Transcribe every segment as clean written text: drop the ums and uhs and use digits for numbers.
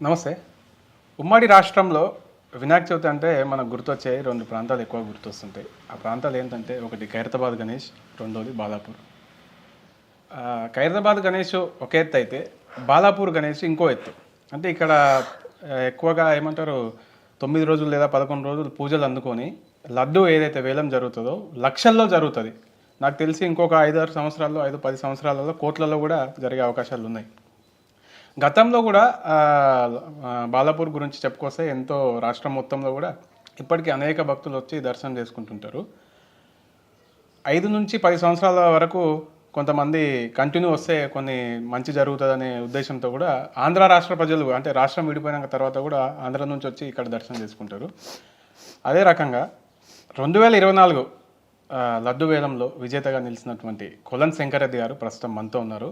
నమస్తే. ఉమ్మడి రాష్ట్రంలో వినాయక చవితి అంటే మనకు గుర్తొచ్చే రెండు ప్రాంతాలు ఎక్కువ గుర్తొస్తుంటాయి. ఆ ప్రాంతాలు ఏంటంటే ఒకటి ఖైరతాబాద్ గణేష్, రెండోది బాలాపూర్. ఖైరతాబాద్ గణేష్ ఒక ఎత్తు అయితే బాలాపూర్ గణేష్ ఇంకో ఎత్తు. అంటే ఇక్కడ ఎక్కువగా ఏమంటారు 9 రోజులు లేదా 11 రోజులు పూజలు అందుకొని లడ్డు ఏదైతే వేలం జరుగుతుందో లక్షల్లో జరుగుతుంది. నాకు తెలిసి ఇంకొక 5-6 సంవత్సరాల్లో 5-10 సంవత్సరాలలో కోట్లలో కూడా జరిగే అవకాశాలు ఉన్నాయి. గతంలో కూడా బాలాపూర్ గురించి చెప్పుకొస్తే ఎంతో రాష్ట్రం మొత్తంలో కూడా ఇప్పటికీ అనేక భక్తులు వచ్చి దర్శనం చేసుకుంటుంటారు. 5 నుంచి 10 సంవత్సరాల వరకు కొంతమంది కంటిన్యూ వస్తే కొన్ని మంచి జరుగుతుందనే ఉద్దేశంతో కూడా ఆంధ్ర రాష్ట్ర ప్రజలు అంటే రాష్ట్రం విడిపోయిన తర్వాత కూడా ఆంధ్ర నుంచి వచ్చి ఇక్కడ దర్శనం చేసుకుంటారు. అదే రకంగా 2024 లడ్డు వేలంలో విజేతగా నిలిచినటువంటి కొలన్ శంకరెడ్డి గారు ప్రస్తుతం మనతో ఉన్నారు.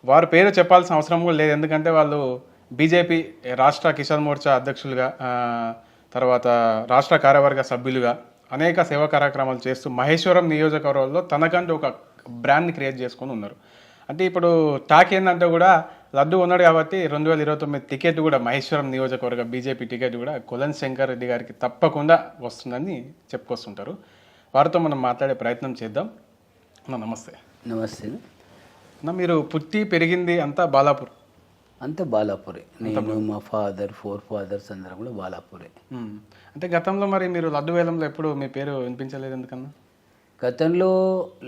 వారి పేరు చెప్పాల్సిన అవసరం కూడా లేదు, ఎందుకంటే వాళ్ళు బీజేపీ రాష్ట్ర కిసాన్ మోర్చా అధ్యక్షులుగా, తర్వాత రాష్ట్ర కార్యవర్గ సభ్యులుగా అనేక సేవా కార్యక్రమాలు చేస్తూ మహేశ్వరం నియోజకవర్గంలో తనకంటూ ఒక బ్రాండ్ని క్రియేట్ చేసుకొని ఉన్నారు. అంటే ఇప్పుడు టాక్ ఏంటంటే కూడా లడ్డు ఉన్నాడు కాబట్టి 2029 టికెట్ కూడా మహేశ్వరం నియోజకవర్గ బీజేపీ టికెట్ కూడా కొలన్ శంకర్ రెడ్డి గారికి తప్పకుండా వస్తుందని చెప్పుకొస్తుంటారు. వారితో మనం మాట్లాడే ప్రయత్నం చేద్దాం. నమస్తే. నమస్తే. మీరు పుట్టి పెరిగింది అంతా బాలాపూర్? అంతా బాలాపూరే. నేను మా ఫాదర్ 4 ఫాదర్స్ అందరం కూడా బాలాపూరే. అంటే గతంలో మరి మీరు లడ్డు వేలంలో ఎప్పుడు మీ పేరు వినిపించలేదు ఎందుకన్నా? గతంలో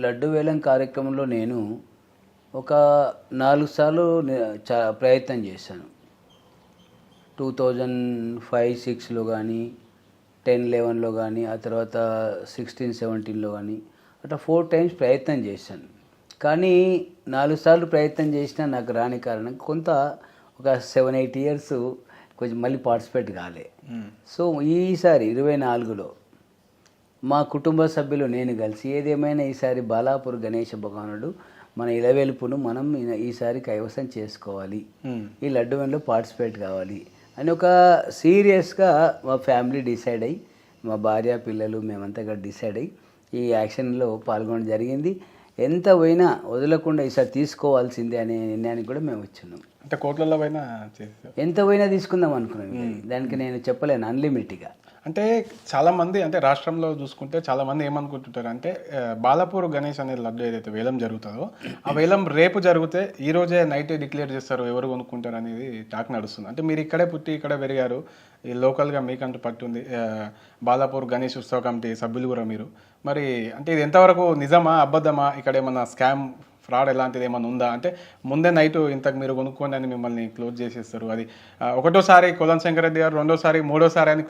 లడ్డు వేలం కార్యక్రమంలో నేను ఒక 4 సార్లు ప్రయత్నం చేశాను. 2005-06లో కానీ, 10-11లో కానీ, ఆ తర్వాత 16-17లో కానీ అట్లా 4 టైమ్స్ ప్రయత్నం చేశాను. కానీ 4 సార్లు ప్రయత్నం చేసినా నాకు రాని కారణం కొంత ఒక 7-8 ఇయర్స్ కొంచెం మళ్ళీ పార్టిసిపేట్ కాలే. సో ఈసారి 24లో మా కుటుంబ సభ్యులు నేను కలిసి ఏదేమైనా ఈసారి బాలాపూర్ గణేష భగవానుడు మన ఇలవెలుపును మనం ఈసారి కైవసం చేసుకోవాలి, ఈ లడ్డు వేలంలో పార్టిసిపేట్ కావాలి అని ఒక సీరియస్గా మా ఫ్యామిలీ డిసైడ్ అయ్యి, మా భార్య పిల్లలు మేమంతా డిసైడ్ అయ్యి ఈ యాక్షన్లో పాల్గొనడం జరిగింది. ఎంత పోయినా వదలకుండా ఈసారి తీసుకోవాల్సిందే అనే నిర్ణయానికి కూడా మేము వచ్చున్నాం. అంటే కోట్లలో పోయినా ఎంత పోయినా తీసుకుందాం అనుకున్నాం. దానికి నేను చెప్పలేను అన్లిమిట్గా. అంటే చాలామంది అంటే రాష్ట్రంలో చూసుకుంటే చాలామంది ఏమనుకుంటుంటారు అంటే బాలాపూర్ గణేష్ అనే లడ్డు ఏదైతే వేలం జరుగుతుందో ఆ వేలం రేపు జరిగితే ఈ రోజే నైటే డిక్లేర్ చేస్తారు ఎవరు కొనుక్కుంటారు అనేది టాక్ నడుస్తుంది. అంటే మీరు ఇక్కడే పుట్టి ఇక్కడే పెరిగారు, ఈ లోకల్గా మీకంటూ పట్టుంది, బాలాపూర్ గణేష్ ఉత్సవ కమిటీ సభ్యులు కూడా మీరు. మరి అంటే ఇది ఎంతవరకు నిజమా అబద్ధమా, ఇక్కడ ఏమన్నా స్కామ్ ఫ్రాడ్ ఎలాంటిది ఏమైనా ఉందా? అంటే ముందే నైట్ ఇంతకు మీరు కొనుక్కోండి అని మిమ్మల్ని క్లోజ్ చేసేస్తారు. అది ఒకటోసారి కొలన్ శంకర్ రెడ్డి గారు, రెండోసారి మూడోసారి అని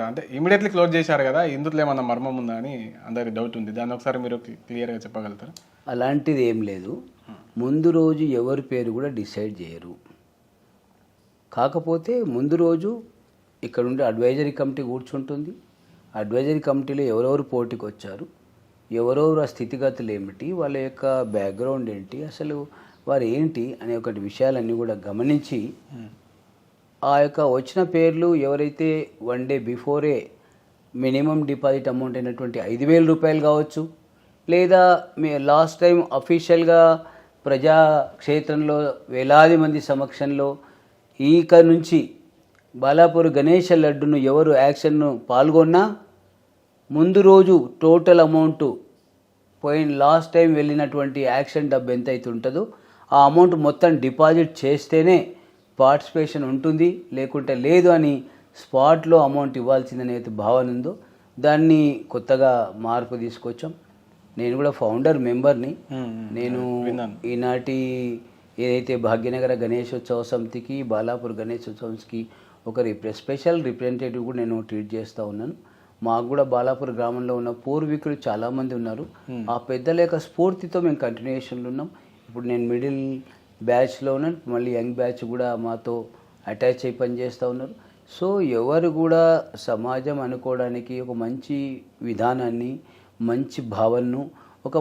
అంటే ఇమీడియట్లీ క్లోజ్ చేశారు కదా, ఇందులో ఏమన్నా మర్మం ఉందా అని అందరికి డౌట్ ఉంది. దాన్ని ఒకసారి మీరు క్లియర్గా చెప్పగలుగుతారా? అలాంటిది ఏం లేదు. ముందు రోజు ఎవరి పేరు కూడా డిసైడ్ చేయరు. కాకపోతే ముందు రోజు ఇక్కడ ఉండే అడ్వైజరీ కమిటీ కూర్చుంటుంది. అడ్వైజరీ కమిటీలో ఎవరెవరు పోటీకి వచ్చారు, ఎవరెవరు ఆ స్థితిగతులు ఏమిటి, వాళ్ళ యొక్క బ్యాక్గ్రౌండ్ ఏంటి, అసలు వారు ఏంటి అనే ఒకటి విషయాలన్నీ కూడా గమనించి ఆ యొక్క వచ్చిన పేర్లు ఎవరైతే 1 day before minimum deposit amount అయినటువంటి 5,000 రూపాయలు కావచ్చు, లేదా లాస్ట్ టైం అఫీషియల్గా ప్రజాక్షేత్రంలో వేలాది మంది సమక్షంలో ఈక నుంచి బాలాపూర్ గణేష లడ్డును ఎవరు యాక్షన్ను పాల్గొన్నా ముందు రోజు టోటల్ అమౌంట్ లాస్ట్ టైం వెళ్ళినటువంటి యాక్షన్ డబ్బు ఎంత అయితే ఉంటుందో ఆ అమౌంట్ మొత్తం డిపాజిట్ చేస్తేనే పార్టిసిపేషన్ ఉంటుంది, లేకుంటే లేదు అని స్పాట్లో అమౌంట్ ఇవ్వాల్సిందనే భావన ఉందో దాన్ని కొత్తగా మార్పు తీసుకొచ్చాం. నేను కూడా ఫౌండర్ మెంబర్ని. నేను ఈనాటి ఏదైతే భాగ్యనగర గణేశోత్సవ సమితికి, బాలాపూర్ గణేశోత్సవంకి ఒక స్పెషల్ రిప్రజెంటేటివ్ కూడా నేను ట్రీట్ చేస్తూ ఉన్నాను. మాకు కూడా బాలాపూర్ గ్రామంలో ఉన్న పూర్వీకులు చాలామంది ఉన్నారు. ఆ పెద్దల యొక్క స్ఫూర్తితో మేము కంటిన్యూషన్లో ఉన్నాం. ఇప్పుడు నేను మిడిల్ బ్యాచ్లో ఉన్నాను, మళ్ళీ యంగ్ బ్యాచ్ కూడా మాతో అటాచ్ అయి పనిచేస్తూ ఉన్నారు. సో ఎవరు కూడా సమాజం అనుకోవడానికి ఒక మంచి విధానాన్ని, మంచి భావనను, ఒక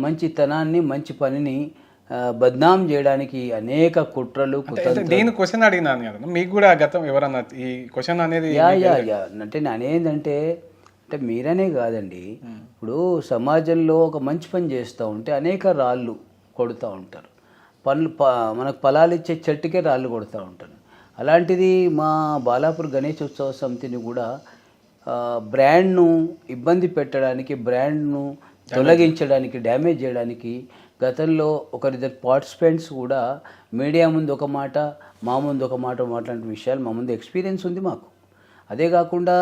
మంచితనాన్ని, మంచి పనిని బద్నాం చేయడానికి అనేక కుట్రలు. నేను క్వశ్చన్ అడిగినాను కదా, మీకు కూడా గతం ఎవరన్నా ఈ క్వశ్చన్ అనేది? అంటే నేనేంటంటే మీరనే కాదండి, ఇప్పుడు సమాజంలో ఒక మంచి పని చేస్తూ ఉంటే అనేక రాళ్ళు కొడుతూ ఉంటారు. మనకు ఫలాలు ఇచ్చే చెట్టుకే రాళ్ళు కొడుతూ ఉంటారు. అలాంటిది మా బాలాపూర్ గణేష్ ఉత్సవ సమితిని కూడా బ్రాండ్ను ఇబ్బంది పెట్టడానికి, బ్రాండ్ను తొలగించడానికి, డ్యామేజ్ చేయడానికి గతంలో ఒకరిద్దరు పార్టిసిపెంట్స్ కూడా మీడియా ముందు ఒక మాట, మా ముందు ఒక మాట మాట్లాడిన విషయాలు మా ముందు ఎక్స్పీరియన్స్ ఉంది మాకు. అదే కాకుండా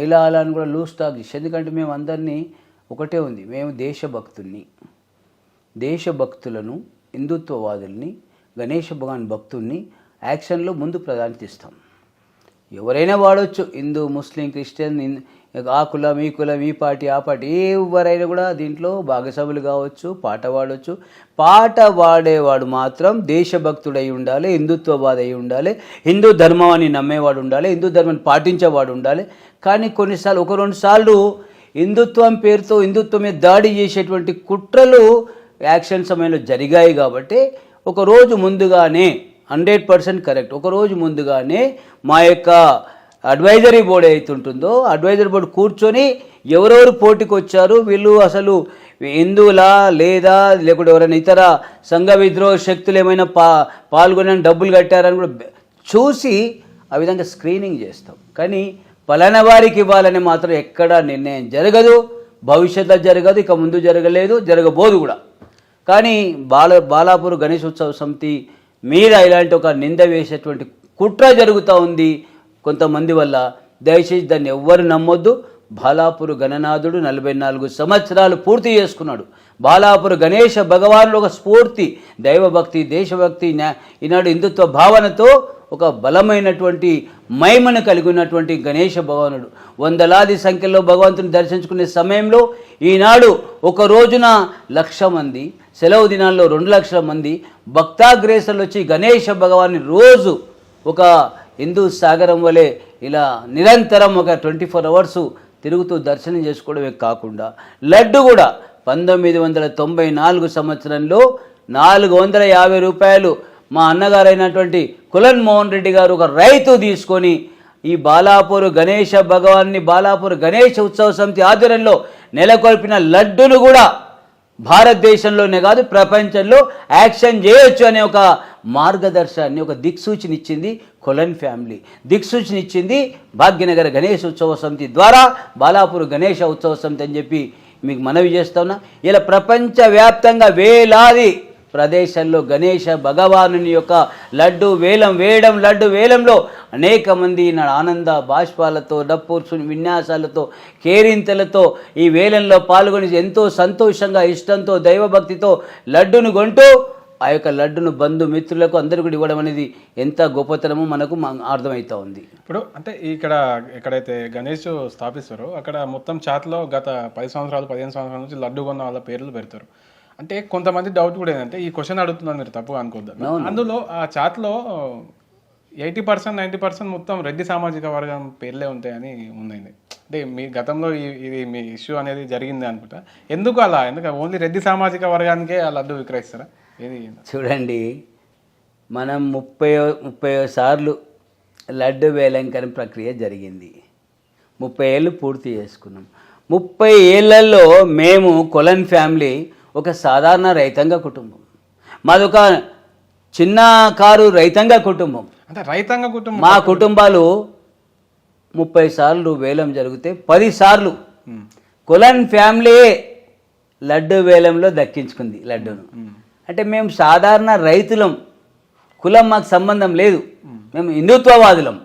ఇలా అలా అని కూడా లూజ్ టాక్ చేసి, ఎందుకంటే మేము అందరినీ ఒకటే ఉంది, మేము దేశభక్తులను, హిందుత్వవాదుల్ని, గణేష భగవాన్ భక్తుల్ని యాక్షన్లో ముందు ప్రాధాన్యత ఇస్తాం. ఎవరైనా వాడవచ్చు, హిందూ, ముస్లిం, క్రిస్టియన్, ఆ కులం, ఈ కులం, ఈ పార్టీ, ఆ పార్టీ, ఎవరైనా కూడా దీంట్లో భాగస్వాములు కావచ్చు, పాట పాడవచ్చు. పాట పాడేవాడు మాత్రం దేశభక్తుడై ఉండాలి, హిందుత్వవాది అయి ఉండాలి, హిందూ ధర్మాన్ని నమ్మేవాడు ఉండాలి, హిందూ ధర్మాన్ని పాటించేవాడు ఉండాలి. కానీ కొన్నిసార్లు 1-2 సార్లు హిందుత్వం పేరుతో హిందుత్వం మీద దాడి చేసేటువంటి కుట్రలు యాక్షన్ సమయంలో జరిగాయి. కాబట్టి ఒకరోజు ముందుగానే 100% కరెక్ట్, ఒకరోజు ముందుగానే మా యొక్క అడ్వైజరీ బోర్డు అవుతుంటుందో అడ్వైజరీ బోర్డు కూర్చొని ఎవరెవరు పోటీకి వచ్చారు, వీళ్ళు అసలు హిందువులా లేదా, లేకుంటే ఎవరైనా ఇతర సంఘ విద్రోహ శక్తులు ఏమైనా పాల్గొని డబ్బులు కట్టారని కూడా చూసి ఆ విధంగా స్క్రీనింగ్ చేస్తాం. కానీ పలానా వారికి ఇవ్వాలని మాత్రం ఎక్కడా నిర్ణయం జరగదు, భవిష్యత్తులో జరగదు, ఇక ముందు జరగలేదు, జరగబోదు కూడా. కానీ బాలాపూర్ గణేష్ ఉత్సవ సమితి మీద ఇలాంటి ఒక నింద వేసేటువంటి కుట్ర జరుగుతూ ఉంది కొంతమంది వల్ల. దయచేసి దాన్ని ఎవ్వరు నమ్మొద్దు. బాలాపూర్ గణనాథుడు 44 సంవత్సరాలు పూర్తి చేసుకున్నాడు. బాలాపూర్ గణేష భగవానుడు ఒక స్ఫూర్తి, దైవభక్తి, దేశభక్తి, ఈనాడు హిందుత్వ భావనతో ఒక బలమైనటువంటి మహిమను కలిగి ఉన్నటువంటి గణేష భగవానుడు. వందలాది సంఖ్యలో భగవంతుని దర్శించుకునే సమయంలో ఈనాడు ఒక రోజున 1,00,000 మంది, సెలవు దినాల్లో 2,00,000 మంది భక్తాగ్రేసర్లు వచ్చి గణేష భగవాన్ని రోజు ఒక హిందూ సాగరం వలె ఇలా నిరంతరం ఒక 24 అవర్సు తిరుగుతూ దర్శనం చేసుకోవడమే కాకుండా లడ్డు కూడా 1994 సంవత్సరంలో 450 రూపాయలు మా అన్నగారైనటువంటి కులన్ మోహన్ రెడ్డి గారు ఒక రైతు తీసుకొని ఈ బాలాపూర్ గణేష భగవాన్ని బాలాపూర్ గణేష ఉత్సవ సమితి ఆధ్వర్యంలో నెలకొల్పిన లడ్డును కూడా భారతదేశంలోనే కాదు ప్రపంచంలో యాక్షన్ చేయొచ్చు అనే ఒక మార్గదర్శనాన్ని, ఒక దిక్సూచిని ఇచ్చింది కొలన్ ఫ్యామిలీ. దిక్సూచిని ఇచ్చింది భాగ్యనగర గణేష్ ఉత్సవ సమితి ద్వారా బాలాపూర్ గణేష ఉత్సవ సమితి అని చెప్పి మీకు మనవి చేస్తున్నా. ఇలా ప్రపంచవ్యాప్తంగా వేలాది ప్రదేశాల్లో గణేష భగవాను యొక్క లడ్డు వేలంలో అనేక మంది ఆనంద బాష్పాలతో, డప్పు విన్యాసాలతో, కేరింతలతో ఈ వేలంలో పాల్గొని ఎంతో సంతోషంగా, ఇష్టంతో, దైవభక్తితో లడ్డును కొంటూ ఆ యొక్క లడ్డును బంధుమిత్రులకు అందరూ కూడా ఇవ్వడం అనేది ఎంత గొప్పతనమో మనకు అర్థమవుతా ఉంది. ఇప్పుడు అంటే ఎక్కడైతే గణేష్ స్థాపిస్తారో అక్కడ మొత్తం చాట్లో గత 10 సంవత్సరాలు 15 సంవత్సరాల నుంచి లడ్డు కొన్న వాళ్ళ పేర్లు పెడతారు. అంటే కొంతమంది డౌట్ కూడా ఏంటంటే, ఈ క్వశ్చన్ అడుగుతున్నారు మీరు తప్పుగా అనుకోద్దాం, అందులో ఆ చాట్లో 80% 90% మొత్తం రెడ్డి సామాజిక వర్గం పేర్లే ఉంటాయని ఉందండి. అంటే మీ గతంలో ఇది మీ ఇష్యూ అనేది జరిగింది అనుకుంటా. ఎందుకు అలా? ఎందుకంటే ఓన్లీ రెడ్డి సామాజిక వర్గానికే ఆ లడ్డు విక్రయిస్తారా? ఇది చూడండి, మనం 30 సార్లు లడ్డు వేలంకరణ ప్రక్రియ జరిగింది. 30 ఏళ్ళు పూర్తి చేసుకున్నాం. 30 ఏళ్లలో మేము కొలన్ ఫ్యామిలీ ఒక సాధారణ రైతాంగ కుటుంబం, మాదొక చిన్న కారు రైతాంగ కుటుంబం. అంటే రైతాంగ కుటుంబం, మా కుటుంబాలు 30 సార్లు వేలం జరిగితే 10 సార్లు కొలన్ ఫ్యామిలీ లడ్డు వేలంలో దక్కించుకుంది లడ్డును. అంటే మేము సాధారణ రైతులం, కులం మాకు సంబంధం లేదు. మేము హిందుత్వవాదులం,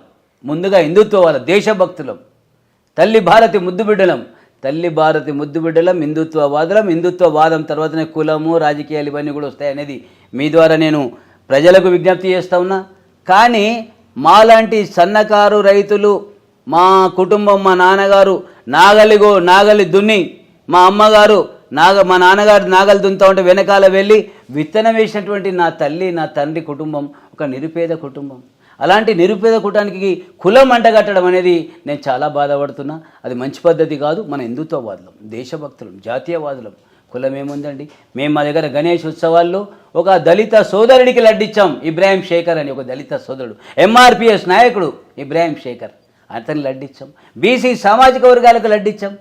ముందుగా హిందుత్వవాదులం, దేశభక్తులం, తల్లి భారతి ముద్దు బిడ్డలం, హిందుత్వవాదులం. హిందుత్వవాదం తర్వాతనే కులము, రాజకీయాలు ఇవన్నీ కూడా వస్తాయి అనేది మీ ద్వారా నేను ప్రజలకు విజ్ఞప్తి చేస్తా ఉన్నా. కానీ మాలాంటి సన్నకారు రైతులు, మా కుటుంబం, మా నాన్నగారు నాగలి దున్ని, మా అమ్మగారు మా నాన్నగారు నాగలి దున్నుతా ఉంటే వెనకాల వెళ్ళి విత్తనం వేసినటువంటి నా తల్లి నా తండ్రి కుటుంబం ఒక నిరుపేద కుటుంబం. అలాంటి నిరుపేద కుటుంబానికి కులం అంటగట్టడం అనేది నేను చాలా బాధపడుతున్నా. అది మంచి పద్ధతి కాదు. మన హిందుత్వవాదులం, దేశభక్తులం, జాతీయవాదులం. కులం ఏముందండి? మేము మా దగ్గర గణేష్ ఉత్సవాల్లో ఒక దళిత సోదరుడికి లడ్డిచ్చాం. ఇబ్రాహిం శేఖర్ అని ఒక దళిత సోదరుడు, ఎంఆర్పిఎస్ నాయకుడు ఇబ్రాహిం శేఖర్, అతన్ని లడ్డిచ్చాం. బీసీ సామాజిక వర్గాలకు లడ్డిచ్చాం.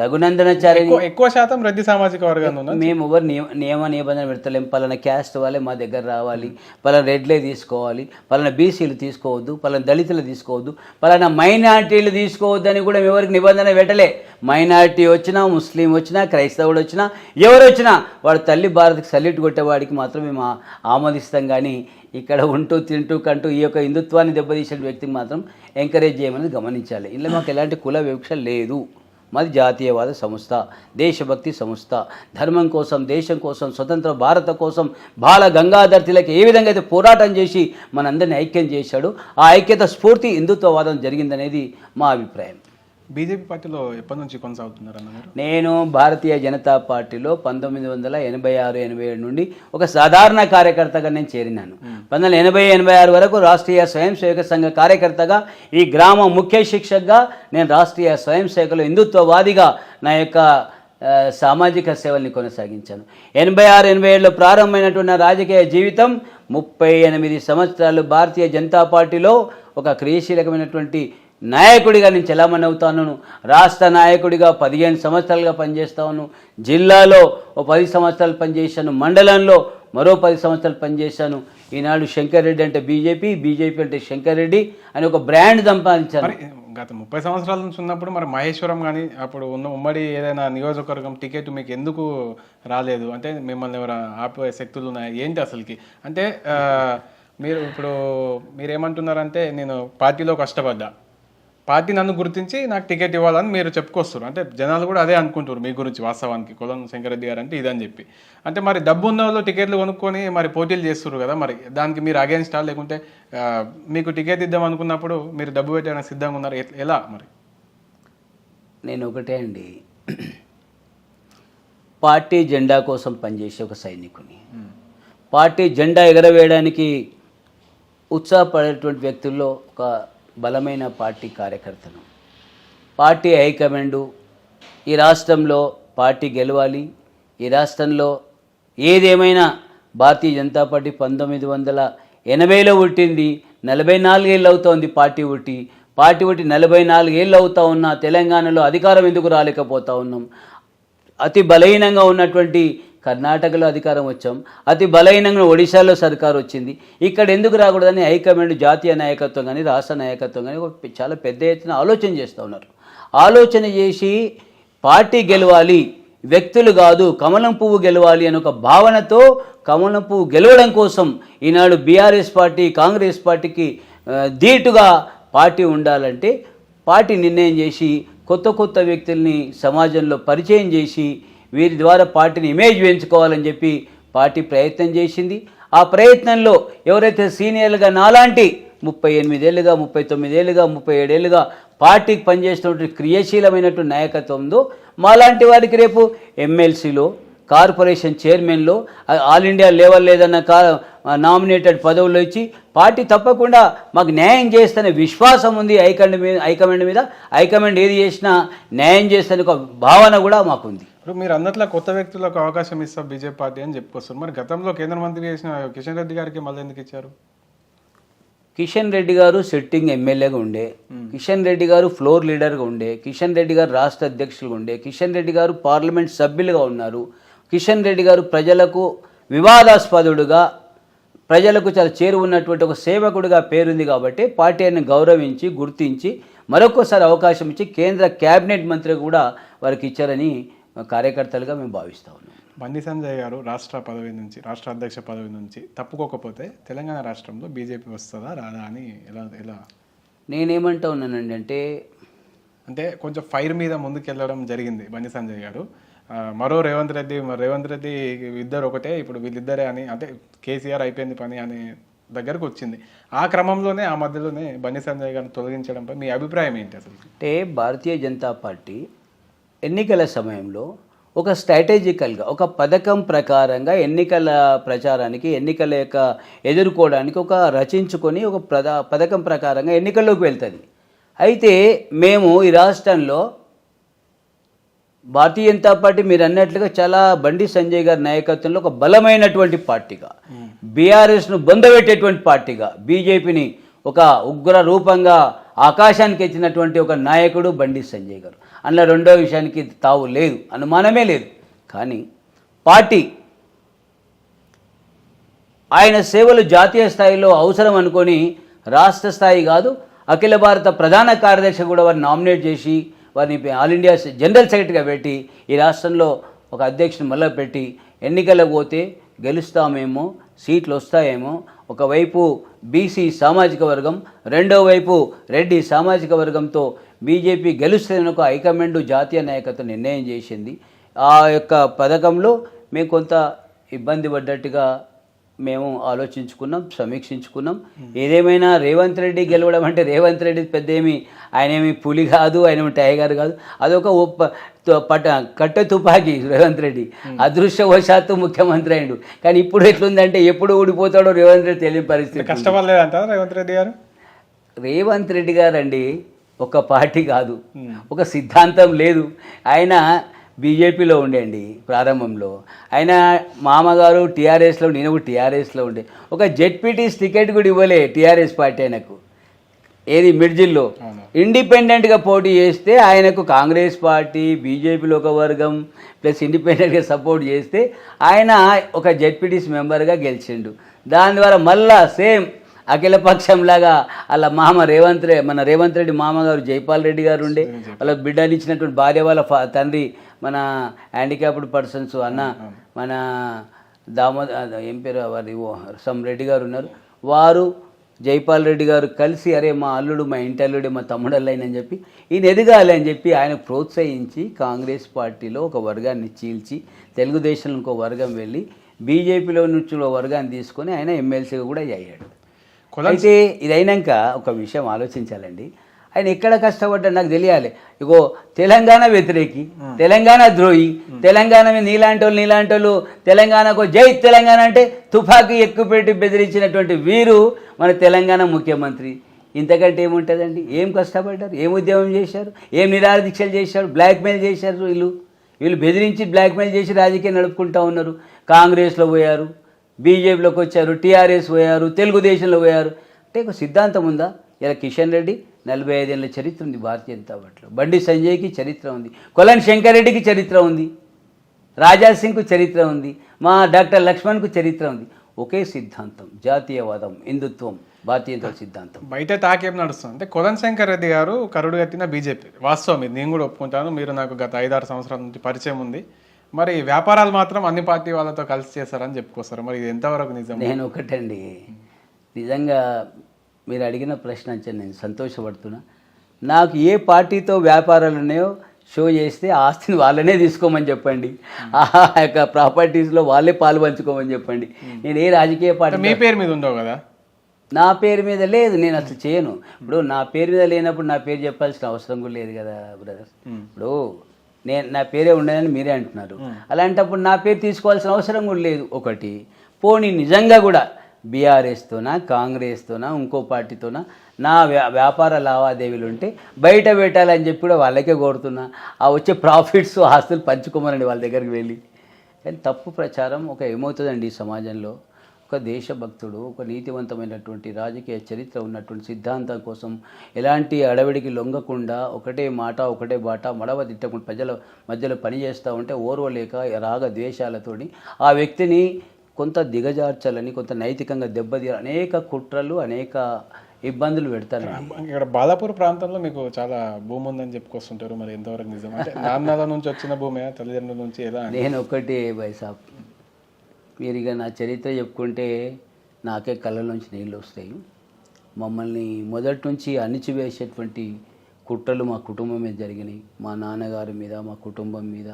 రఘునందనాచార్య ఎక్కువ శాతం రెడ్డి సామాజిక వర్గాన్ని ఉన్నారు. మేము ఎవరు నియమ నిబంధన పెడతలేం. పలానా క్యాస్ట్ వాళ్ళే మా దగ్గర రావాలి, పలానా రెడ్లే తీసుకోవాలి, పలానా బీసీలు తీసుకోవద్దు, పలానా దళితులు తీసుకోవద్దు, పలానా మైనార్టీలు తీసుకోవద్దు అని కూడా ఎవరికి నిబంధన పెట్టలే. మైనార్టీ వచ్చినా, ముస్లిం వచ్చినా, క్రైస్తవుడు వచ్చినా, ఎవరు వచ్చినా వాడు తల్లి భారత్కి సల్యూట్ కొట్టేవాడికి మాత్రం మేము ఆమోదిస్తాం. కానీ ఇక్కడ ఉంటూ తింటూ కంటూ ఈ యొక్క హిందుత్వాన్ని దెబ్బతీసిన వ్యక్తికి మాత్రం ఎంకరేజ్ చేయమని గమనించాలి. ఇలా మాకు ఎలాంటి కుల వివక్ష లేదు. మాది జాతీయవాద సంస్థ, దేశభక్తి సంస్థ, ధర్మం కోసం, దేశం కోసం, స్వతంత్ర భారత కోసం బాల గంగాధర్ తిలక్ ఏ విధంగా అయితే పోరాటం చేసి మనందరినీ ఐక్యం చేశాడు, ఆ ఐక్యత స్ఫూర్తి హిందుత్వవాదం జరిగిందనేది మా అభిప్రాయం. బీజేపీ పార్టీలో ఎప్పటి నుంచి కొనసాగుతున్నారు అన్న మీరు? నేను భారతీయ జనతా పార్టీలో 1986-87 నుండి ఒక సాధారణ కార్యకర్తగా నేను చేరినాను. 1980-86 వరకు రాష్ట్రీయ స్వయం సేవక సంఘ కార్యకర్తగా, ఈ గ్రామ ముఖ్య శిక్షకుగా, నేను రాష్ట్రీయ స్వయం సేవకులు హిందుత్వవాదిగా నా యొక్క సామాజిక సేవల్ని కొనసాగించాను. 86-87లో ప్రారంభమైనటువంటి రాజకీయ జీవితం 38 సంవత్సరాలు భారతీయ జనతా పార్టీలో ఒక క్రియాశీలకమైనటువంటి నాయకుడిగా నేను చలామణి అవుతాను. రాష్ట్ర నాయకుడిగా 15 సంవత్సరాలుగా పనిచేస్తాను. జిల్లాలో 10 సంవత్సరాలు పనిచేశాను. మండలంలో మరో 10 సంవత్సరాలు పనిచేశాను. ఈనాడు శంకర్ రెడ్డి అంటే బీజేపీ, బీజేపీ అంటే శంకర్ రెడ్డి అని ఒక బ్రాండ్ సంపాదించాను. గత 30 సంవత్సరాల నుంచి ఉన్నప్పుడు మరి మహేశ్వరం కానీ అప్పుడు ఉన్న ఉమ్మడి ఏదైనా నియోజకవర్గం టికెట్ మీకు ఎందుకు రాలేదు? అంటే మిమ్మల్ని ఎవరు ఆపే శక్తులు ఉన్నాయి ఏంటి అసలుకి? అంటే మీరు ఇప్పుడు మీరేమంటున్నారంటే నేను పార్టీలో కష్టపడ్డా, పార్టీ నన్ను గుర్తించి నాకు టికెట్ ఇవ్వాలని మీరు చెప్పుకొస్తారు. అంటే జనాలు కూడా అదే అనుకుంటారు మీ గురించి. వాస్తవానికి కొలం శంకరెడ్డి గారు అంటే ఇదని చెప్పి, అంటే మరి డబ్బు ఉన్న వాళ్ళు టికెట్లు కొనుక్కొని మరి పోటీలు చేస్తారు కదా, మరి దానికి మీరు అగేన్స్టా? లేకుంటే మీకు టికెట్ ఇద్దాం అనుకున్నప్పుడు మీరు డబ్బు పెట్టడానికి సిద్ధంగా ఉన్నారు? ఎలా మరి? నేను ఒకటే అండి, పార్టీ జెండా కోసం పనిచేసే ఒక సైనికుని, పార్టీ జెండా ఎగరవేయడానికి ఉత్సాహపడేటువంటి వ్యక్తుల్లో ఒక బలమైన పార్టీ కార్యకర్తను. పార్టీ హైకమాండు ఈ రాష్ట్రంలో పార్టీ గెలవాలి, ఈ రాష్ట్రంలో ఏదేమైనా భారతీయ జనతా పార్టీ 1980లో పుట్టింది, 44 ఏళ్ళు అవుతోంది పార్టీ పుట్టి 44 ఏళ్ళు అవుతా ఉన్నా తెలంగాణలో అధికారం ఎందుకు రాలేకపోతా ఉన్నాం? అతి బలహీనంగా ఉన్నటువంటి కర్ణాటకలో అధికారం వచ్చాం, అతి బలహీనంగా ఒడిశాలో సర్కారు వచ్చింది. ఇక్కడ ఎందుకు రాకూడదని హైకమాండ్, జాతీయ నాయకత్వం కానీ రాష్ట్ర నాయకత్వం కానీ చాలా పెద్ద ఎత్తున ఆలోచన చేస్తూ ఉన్నారు. ఆలోచన చేసి పార్టీ గెలవాలి, వ్యక్తులు కాదు కమలం పువ్వు గెలవాలి అని ఒక భావనతో కమలం పువ్వు గెలవడం కోసం ఈనాడు బీఆర్ఎస్ పార్టీ, కాంగ్రెస్ పార్టీకి ధీటుగా పార్టీ ఉండాలంటే పార్టీ నిర్ణయం చేసి కొత్త కొత్త వ్యక్తుల్ని సమాజంలో పరిచయం చేసి వీరి ద్వారా పార్టీని ఇమేజ్ పెంచుకోవాలని చెప్పి పార్టీ ప్రయత్నం చేసింది. ఆ ప్రయత్నంలో ఎవరైతే సీనియర్లుగా నాలాంటి 38 ఏళ్ళుగా, 39 ఏళ్ళుగా, 37 ఏళ్ళుగా పార్టీకి పనిచేస్తున్నటువంటి క్రియాశీలమైనటువంటి నాయకత్వం ఉందో మాలాంటి వారికి రేపు ఎమ్మెల్సీలో, కార్పొరేషన్ చైర్మన్లో, ఆల్ ఇండియా లెవెల్ లేదన్న నామినేటెడ్ పదవుల్లో ఇచ్చి పార్టీ తప్పకుండా మాకు న్యాయం చేస్తేనే విశ్వాసం ఉంది హైకమాండ్ మీద. హైకమాండ్ ఏది చేసినా న్యాయం చేస్తేనే ఒక భావన కూడా మాకుంది. ఇప్పుడు మీరు అన్నట్లు కొత్త వ్యక్తులకు అవకాశం ఇస్తాం బీజేపీ పార్టీ అని చెప్పుకొస్తారు. మరి గతంలో కేంద్ర మంత్రి చేసిన కిషన్ రెడ్డి గారికి మళ్ళీ ఎందుకు ఇచ్చారు? కిషన్ రెడ్డి గారు సిట్టింగ్ ఎమ్మెల్యేగా ఉండే, కిషన్ రెడ్డి గారు ఫ్లోర్ లీడర్గా ఉండే, కిషన్ రెడ్డి గారు రాష్ట్ర అధ్యక్షులుగా ఉండే, కిషన్ రెడ్డి గారు పార్లమెంట్ సభ్యులుగా ఉన్నారు. కిషన్ రెడ్డి గారు ప్రజలకు వివాదాస్పదుడుగా, ప్రజలకు చాలా చేరువున్నటువంటి ఒక సేవకుడిగా పేరుంది కాబట్టి పార్టీని గౌరవించి గుర్తించి మరొకసారి అవకాశం ఇచ్చి కేంద్ర క్యాబినెట్ మంత్రి కూడా వారికి ఇచ్చారని కార్యకర్తలుగా మేము భావిస్తూ ఉన్నాం. బండి సంజయ్ గారు రాష్ట్ర అధ్యక్ష పదవి నుంచి తప్పుకోకపోతే తెలంగాణ రాష్ట్రంలో బీజేపీ వస్తుందా రాదా అని ఎలా నేనేమంటా ఉన్నానండి అంటే కొంచెం ఫైర్ మీద ముందుకెళ్ళడం జరిగింది బండి సంజయ్ గారు. మరో రేవంత్ రెడ్డి ఇద్దరు ఒకటే, ఇప్పుడు వీళ్ళిద్దరే అని, అంటే కేసీఆర్ అయిపోయింది పని అనే దగ్గరకు వచ్చింది. ఆ క్రమంలోనే ఆ మధ్యలోనే బండి సంజయ్ గారిని తొలగించడంపై మీ అభిప్రాయం ఏంటి అసలు? అంటే భారతీయ జనతా పార్టీ ఎన్నికల సమయంలో ఒక స్ట్రాటజికల్గా ఒక పథకం ప్రకారంగా ఎన్నికల ప్రచారానికి, ఎన్నికల యొక్క ఎదుర్కోవడానికి ఒక రచించుకొని ఒక పథకం ప్రకారంగా ఎన్నికల్లోకి వెళ్తుంది. అయితే మేము ఈ రాష్ట్రంలో భారతీయ జనతా పార్టీ మీరు అన్నట్లుగా చాలా బండి సంజయ్ గారి నాయకత్వంలో ఒక బలమైనటువంటి పార్టీగా, బీఆర్ఎస్ను బొందబెట్టేటువంటి పార్టీగా, బీజేపీని ఒక ఉగ్ర రూపంగా ఆకాశానికి ఎత్తినటువంటి ఒక నాయకుడు బండి సంజయ్ గారు. అందులో రెండో విషయానికి తావు లేదు, అనుమానమే లేదు. కానీ పార్టీ ఆయన సేవలు జాతీయ స్థాయిలో అవసరం అనుకొని రాష్ట్ర స్థాయి కాదు, అఖిల భారత ప్రధాన కార్యదర్శి కూడా వారిని నామినేట్ చేసి వారిని ఆల్ ఇండియా జనరల్ సెక్రటరీగా పెట్టి ఈ రాష్ట్రంలో ఒక అధ్యక్షుని మళ్ళీ పెట్టి ఎన్నికలకు పోతే గెలుస్తామేమో, సీట్లు వస్తాయేమో. ఒకవైపు బీసీ సామాజిక వర్గం, రెండో వైపు రెడ్డి సామాజిక వర్గంతో బీజేపీ గెలుస్తుందని ఒక హైకమాండ్ జాతీయ నాయకత్వం నిర్ణయం చేసింది. ఆ యొక్క పథకంలో మేము కొంత ఇబ్బంది పడ్డట్టుగా మేము ఆలోచించుకున్నాం, సమీక్షించుకున్నాం. ఏదేమైనా రేవంత్ రెడ్డి గెలవడం అంటే రేవంత్ రెడ్డి పెద్ద ఆయనేమి పులి కాదు, ఆయనేమి టైగర్ కాదు, అదొక కట్టె తుపాకీ రేవంత్ రెడ్డి. అదృష్టవశాత్తు ముఖ్యమంత్రి అయిండు. కానీ ఇప్పుడు ఎట్లుందంటే ఎప్పుడు ఊడిపోతాడో రేవంత్ రెడ్డి తెలియని పరిస్థితి. కష్టపడలేదంటారా రేవంత్ రెడ్డి గారు? రేవంత్ రెడ్డి గారు అండి ఒక పార్టీ కాదు, ఒక సిద్ధాంతం లేదు. ఆయన బీజేపీలో ఉండేండి ప్రారంభంలో. ఆయన మామగారు టీఆర్ఎస్లో, నేను కూడా టీఆర్ఎస్లో ఉండే. ఒక జెడ్పీటీస్ టికెట్ కూడా ఇవ్వలే టీఆర్ఎస్ పార్టీ ఆయనకు. ఏది మిడ్జిల్లో ఇండిపెండెంట్గా పోటీ చేస్తే ఆయనకు కాంగ్రెస్ పార్టీ, బీజేపీలో ఒక వర్గం ప్లస్ ఇండిపెండెంట్గా సపోర్ట్ చేస్తే ఆయన ఒక జెడ్పీటీస్ మెంబర్గా గెలిచిండు. దాని ద్వారా మళ్ళా సేమ్ అఖిలపక్షంలాగా అలా మన రేవంత్ రెడ్డి మామగారు జైపాల్ రెడ్డి గారు ఉండే, వాళ్ళ బిడ్డనిచ్చినటువంటి భార్య వాళ్ళ తండ్రి మన హ్యాండిక్యాప్డ్ పర్సన్స్ అన్న మన ఏం పేరు వారి సమ్ రెడ్డి గారు ఉన్నారు. వారు జైపాల్ రెడ్డి గారు కలిసి అరే మా అల్లుడు, మా ఇంటి అల్లుడే, మా తమ్ముడు అల్లైనని చెప్పి ఈయన ఎదగాలి అని చెప్పి ఆయన ప్రోత్సహించి కాంగ్రెస్ పార్టీలో ఒక వర్గాన్ని చీల్చి తెలుగుదేశంలో ఇంకో వర్గం వెళ్ళి బీజేపీలో నుంచి ఒక వర్గాన్ని తీసుకొని ఆయన ఎమ్మెల్సీగా కూడా అయ్యాడు. అయితే ఇది అయినాక ఒక విషయం ఆలోచించాలండి. ఆయన ఎక్కడ కష్టపడ్డాడు నాకు తెలియాలి. ఇగో తెలంగాణ వ్యతిరేకి, తెలంగాణ ద్రోహి, తెలంగాణ మీద నీలాంటి వాళ్ళు తెలంగాణకు జై తెలంగాణ అంటే తుపాకీ ఎక్కుపెట్టి బెదిరించినటువంటి వీరు మన తెలంగాణ ముఖ్యమంత్రి. ఇంతకంటే ఏముంటుందండి? ఏం కష్టపడ్డారు, ఏం ఉద్యమం చేశారు, ఏం నిరాహార దీక్షలు చేశారు, బ్లాక్మెయిల్ చేశారు. వీళ్ళు బెదిరించి బ్లాక్మెయిల్ చేసి రాజకీయం నడుపుకుంటూ ఉన్నారు. కాంగ్రెస్లో పోయారు, బీజేపీలోకి వచ్చారు, టీఆర్ఎస్ పోయారు, తెలుగుదేశంలో పోయారు. అంటే ఒక సిద్ధాంతం ఉందా? ఇలా కిషన్ రెడ్డి 45 ఏళ్ళ చరిత్ర ఉంది భారతీయ జనతా పార్టీలో. బండి సంజయ్కి చరిత్ర ఉంది, కొలన్ శంకర్ రెడ్డికి చరిత్ర ఉంది, రాజాసింగ్కు చరిత్ర ఉంది, మా డాక్టర్ లక్ష్మణ్కు చరిత్ర ఉంది. ఒకే సిద్ధాంతం, జాతీయవాదం, హిందుత్వం, భారతీయ జనతా సిద్ధాంతం. బయట తాకేం నడుస్తుంది అంటే కొలన్ శంకర్ రెడ్డి గారు కరుడు కట్టిన బీజేపీ. వాస్తవం ఇది, నేను కూడా ఒప్పుకుంటాను. మీరు నాకు గత 5-6 సంవత్సరాల నుంచి పరిచయం ఉంది. మరి వ్యాపారాలు మాత్రం అన్ని పార్టీ వాళ్ళతో కలిసి చేస్తారని చెప్పుకొస్తారు. మరి ఇది ఎంతవరకు నిజం? నేను ఒకటండి, నిజంగా మీరు అడిగిన ప్రశ్న అంటే నేను సంతోషపడుతున్నా. నాకు ఏ పార్టీతో వ్యాపారాలు ఉన్నాయో షో చేస్తే ఆస్తిని వాళ్ళనే తీసుకోమని చెప్పండి, ఆ యొక్క ప్రాపర్టీస్లో వాళ్ళే పాలు పంచుకోమని చెప్పండి. నేను ఏ రాజకీయ పార్టీ మీ పేరు మీద ఉండవు కదా? నా పేరు మీద లేదు, నేను అసలు చేయను. ఇప్పుడు నా పేరు మీద లేనప్పుడు నా పేరు చెప్పాల్సిన అవసరం కూడా లేదు కదా బ్రదర్. ఇప్పుడు నా పేరే ఉండదని మీరే అంటున్నారు. అలాంటప్పుడు నా పేరు తీసుకోవాల్సిన అవసరం కూడా లేదు. ఒకటి పోనీ నిజంగా కూడా బీఆర్ఎస్తోనా, కాంగ్రెస్తోనా, ఇంకో పార్టీతోనా నా వ్యాపార లావాదేవీలు ఉంటే బయట పెట్టాలని చెప్పి కూడా వాళ్ళకే కోరుతున్నా. ఆ వచ్చే ప్రాఫిట్స్, ఆస్తులు పంచుకోమనండి వాళ్ళ దగ్గరికి వెళ్ళి. కానీ తప్పు ప్రచారం ఏమవుతుందండి ఈ సమాజంలో? ఒక దేశభక్తుడు, ఒక నీతివంతమైనటువంటి రాజకీయ చరిత్ర ఉన్నటువంటి సిద్ధాంతం కోసం ఎలాంటి అడవిడికి లొంగకుండా ఒకటే మాట, ఒకటే బాట, మడవ తిట్టకుండా ప్రజల మధ్యలో పనిచేస్తూ ఉంటే ఓర్వలేక రాగ ద్వేషాలతోని ఆ వ్యక్తిని కొంత దిగజార్చాలని, కొంత నైతికంగా దెబ్బతీయాలని అనేక కుట్రలు, అనేక ఇబ్బందులు పెడతారు. ఇక్కడ బాలాపూర్ ప్రాంతంలో మీకు చాలా భూమి ఉందని చెప్పుకొస్తుంటారు. మరి ఎంతవరకు నిజం? అంటే నాన్నల నుంచి వచ్చిన భూమి, తల్లిదండ్రుల నుంచి ఎలా? నేను ఒకటి బైసాబ్, మీరు ఇక నా చరిత్ర చెప్పుకుంటే నాకే కళ్ళ నుంచి నీళ్ళు వస్తాయి. మమ్మల్ని మొదటి నుంచి అణిచివేసేటువంటి కుట్రలు మా కుటుంబం మీద జరిగినాయి. మా నాన్నగారి మీద, మా కుటుంబం మీద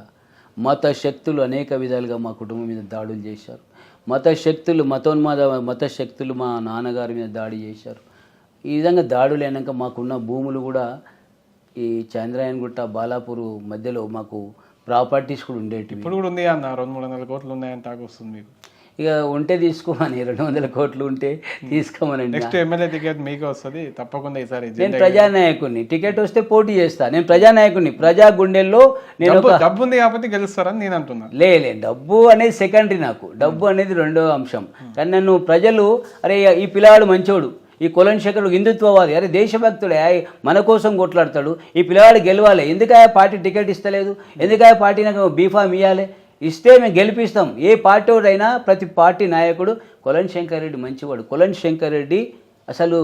మత శక్తులు అనేక విధాలుగా మా కుటుంబం మీద దాడులు చేశారు. మత శక్తులు మా నాన్నగారి మీద దాడి చేశారు. ఈ విధంగా దాడులు అయినాక మాకున్న భూములు కూడా ఈ చంద్రాయణగుట్ట, బాలాపూర్ మధ్యలో మాకు ప్రాపర్టీస్ కూడా ఉండేవి. ఇప్పుడు కూడా ఉంది అన్న, 200-300 కోట్లు ఉన్నాయని టాక్ వస్తుంది మీకు. ఇక ఉంటే తీసుకోమని, 200 కోట్లు ఉంటే తీసుకోమనండి. నెక్స్ట్ ఎమ్మెల్యే టికెట్ మీకే వస్తుంది తప్పకుండా ఈసారి. నేను ప్రజానాయకుడిని, టికెట్ వస్తే పోటీ చేస్తాను. నేను ప్రజానాయకుడిని, ప్రజా గుండెల్లో నేను డబ్బు ఉంది కాబట్టి గెలుస్తారని నేను అంటున్నాను. లే డబ్బు అనేది సెకండరీ, నాకు డబ్బు అనేది రెండో అంశం. కానీ నన్ను ప్రజలు అరే ఈ పిల్లవాడు మంచోడు, ఈ కొలన్ శంకర్ హిందుత్వవాది, అరే దేశభక్తుడే, మన కోసం కొట్లాడతాడు, ఈ పిల్లవాడు గెలవాలి, ఎందుకయా పార్టీ టికెట్ ఇస్తలేదు, ఎందుకయా పార్టీ నాకు బీఫామ్ ఇవ్వాలి, ఇస్తే మేము గెలిపిస్తాం. ఏ పార్టీ అయినా ప్రతి పార్టీ నాయకుడు కొలన్ శంకర్ రెడ్డి మంచివాడు. కొలన్ శంకర్ రెడ్డి అసలు